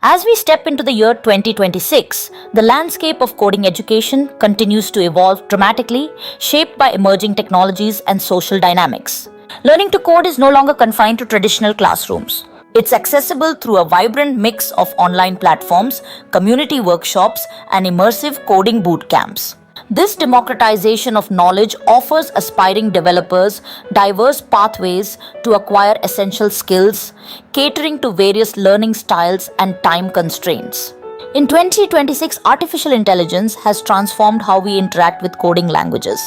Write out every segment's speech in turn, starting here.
As we step into the year 2026, the landscape of coding education continues to evolve dramatically, shaped by emerging technologies and social dynamics. Learning to code is no longer confined to traditional classrooms. It's accessible through a vibrant mix of online platforms, community workshops, and immersive coding boot camps. This democratization of knowledge offers aspiring developers diverse pathways to acquire essential skills, catering to various learning styles and time constraints. In 2026, artificial intelligence has transformed how we interact with coding languages.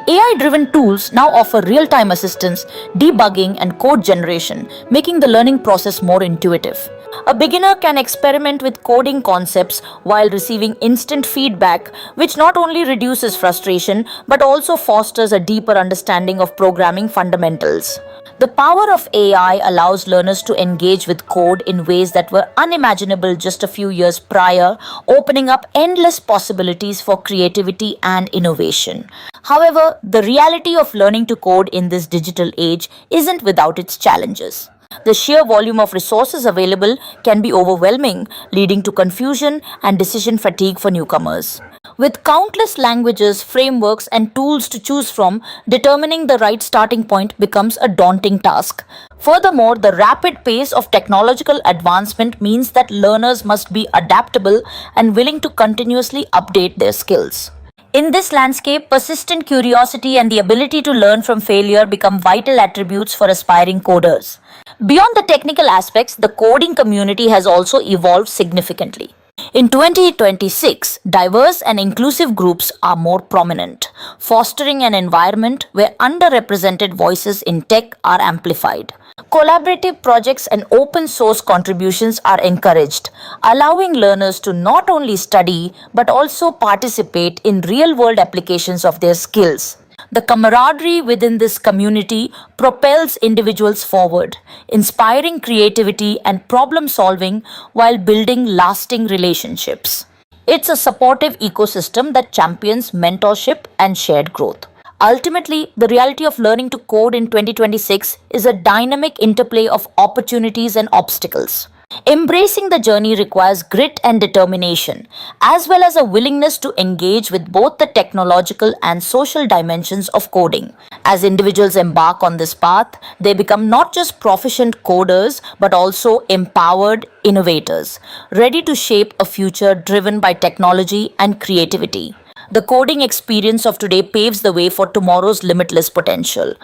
AI driven tools now offer real time assistance, debugging, and code generation, making the learning process more intuitive. A beginner can experiment with coding concepts while receiving instant feedback, which not only reduces frustration but also fosters a deeper understanding of programming fundamentals. The power of AI allows learners to engage with code in ways that were unimaginable just a few years prior, opening up endless possibilities for creativity and innovation. However, the reality of learning to code in this digital age isn't without its challenges. The sheer volume of resources available can be overwhelming, leading to confusion and decision fatigue for newcomers. With countless languages, frameworks, and tools to choose from, determining the right starting point becomes a daunting task. Furthermore, the rapid pace of technological advancement means that learners must be adaptable and willing to continuously update their skills. In this landscape, persistent curiosity and the ability to learn from failure become vital attributes for aspiring coders. Beyond the technical aspects, the coding community has also evolved significantly. In 2026, diverse and inclusive groups are more prominent, fostering an environment where underrepresented voices in tech are amplified. Collaborative projects and open source contributions are encouraged, allowing learners to not only study but also participate in real world applications of their skills. The camaraderie within this community propels individuals forward, inspiring creativity and problem solving while building lasting relationships. It's a supportive ecosystem that champions mentorship and shared growth. Ultimately, the reality of learning to code in 2026 is a dynamic interplay of opportunities and obstacles. Embracing the journey requires grit and determination, as well as a willingness to engage with both the technological and social dimensions of coding. As individuals embark on this path, they become not just proficient coders but also empowered innovators, ready to shape a future driven by technology and creativity. The coding experience of today paves the way for tomorrow's limitless potential.